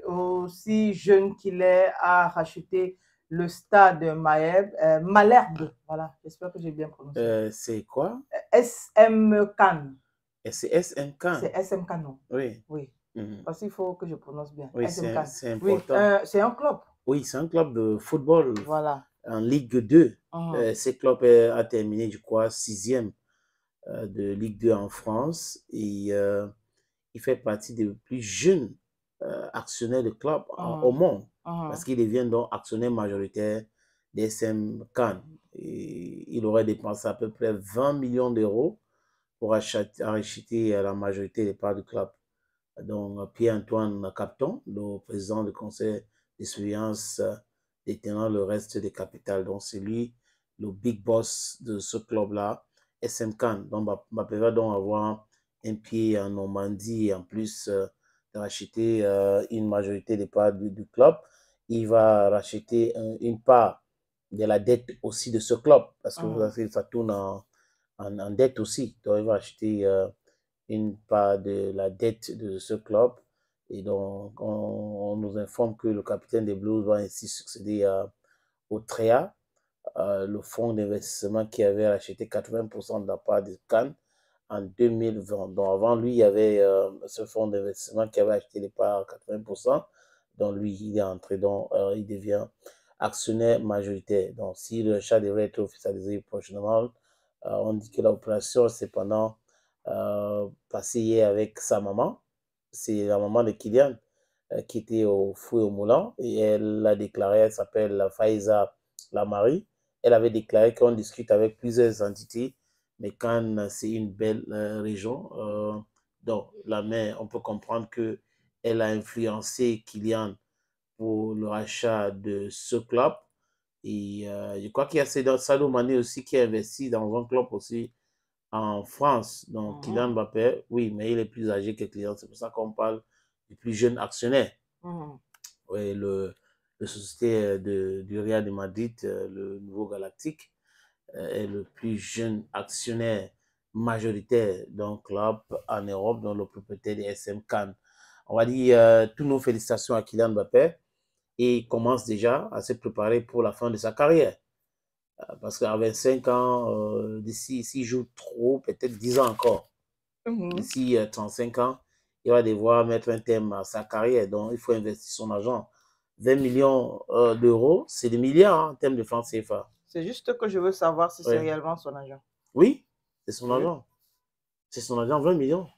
aussi jeune qu'il est, a racheté le stade Malherbe. Voilà, j'espère que j'ai bien prononcé. C'est quoi? SM Cannes. C'est SM Cannes. C'est SM Cannes. Oui. Oui. Mhm. Parce qu'il faut que je prononce bien. Oui, SM Cannes. c'est Oui, important. c'est un club. Oui, c'est un club de football Voilà. en Ligue 2. Mhm. Ce club a terminé, je crois, 6e de Ligue 2 en France. Et il fait partie des plus jeunes actionnaires de club au Mhm. monde. Parce Mhm. qu'il devient donc actionnaire majoritaire d'SM Cannes. Et il aurait dépensé à peu près 20 millions d'euros pour acheter la majorité des parts du club. Donc, Pierre-Antoine Capton, le président du conseil de surveillance, détenant le reste des capitales. Donc, c'est lui le big boss de ce club-là, SM Cannes. Donc, Mbappé va donc avoir un pied en Normandie et en plus de racheter une majorité des parts du club. Il va racheter une part de la dette aussi de ce club parce que vous savez, ça tourne en dette aussi. Donc, il va acheter une part de la dette de ce club. Et donc, on nous informe que le capitaine des Blues va ainsi succéder au TREA, le fonds d'investissement qui avait acheté 80% de la part de Cannes en 2020. Donc, avant lui, il y avait ce fonds d'investissement qui avait acheté les parts à 80%. Donc, lui, il est entré, donc il devient actionnaire majoritaire. Donc, si le chat devrait être officialisé prochainement, on dit que l'opération, c'est pendant passé hier avec sa maman. C'est la maman de Kylian qui était au fou et au moulin. Et elle a déclaré, elle s'appelle Faiza Lamari. Elle avait déclaré qu'on discute avec plusieurs entités, mais quand c'est une belle région, donc la mère, on peut comprendre qu'elle a influencé Kylian pour le rachat de ce club. Et je crois qu'il y a Sadio Mané aussi qui a investi dans un club aussi en France. Donc, Kylian Mbappé, oui, mais il est plus âgé que Kylian. C'est pour ça qu'on parle du plus jeune actionnaire. Oui, le société du Real de Madrid, le nouveau Galactique, est le plus jeune actionnaire majoritaire d'un club en Europe, dont le propriétaire des SM Cannes. On va dire toutes nos félicitations à Kylian Mbappé et il commence déjà à se préparer pour la fin de sa carrière. Parce qu'à 25 ans, d'ici, s'il joue trop, peut-être 10 ans encore, d'ici 35 ans, il va devoir mettre un terme à sa carrière. Donc, il faut investir son argent. 20 millions d'euros, c'est des milliards en termes de francs CFA. C'est juste que je veux savoir si c'est réellement son argent. Oui, c'est son argent. C'est son argent, 20 millions.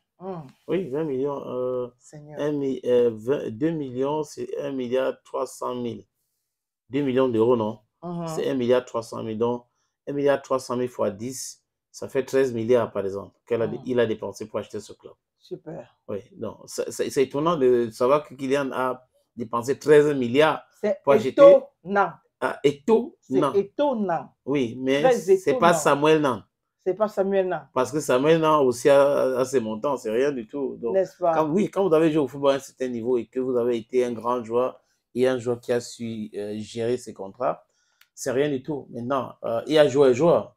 Oui, 20 millions. 2 millions, c'est 1 milliard 300 000. 2 millions d'euros, non? C'est 1 milliard 300 000. Donc, 1 milliard 300 000 fois 10, ça fait 13 milliards, par exemple, qu'il a dépensé pour acheter ce club. Super. Oui, donc, c'est étonnant de savoir que Kylian a dépensé 13 milliards pour acheter. Étonnant. Étonnant. C'est étonnant. Oui, mais ce n'est pas Samuel Nan. C'est pas Samuel Nan. Parce que Samuel Nan aussi a ses montants, c'est rien du tout. N'est-ce pas? Quand vous avez joué au football à un certain niveau et que vous avez été un grand joueur et un joueur qui a su gérer ses contrats, c'est rien du tout. Maintenant, il y a joueur et joueur.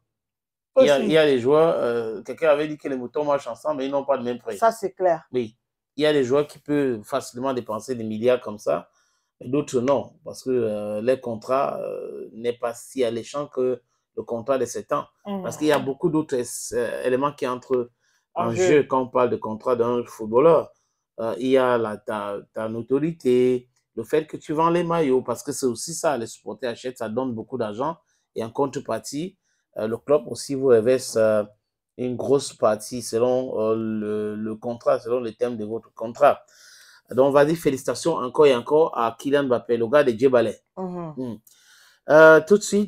Il y a des joueurs, quelqu'un avait dit que les moutons marchent ensemble, mais ils n'ont pas le même prix. Ça, c'est clair. Oui. Il y a des joueurs qui peuvent facilement dépenser des milliards comme ça, mais d'autres non, parce que les contrats n'est pas si alléchant que le contrat de 7 ans. Parce qu'il y a beaucoup d'autres éléments qui entrent en jeu quand on parle de contrat d'un footballeur. Il y a ta notoriété, le fait que tu vends les maillots, parce que c'est aussi ça, les supporters achètent, ça donne beaucoup d'argent. Et en contrepartie, le club aussi vous reverse une grosse partie selon le contrat, selon les termes de votre contrat. Donc, on va dire félicitations encore et encore à Kylian Mbappé, le gars de Djebalé. Tout de suite.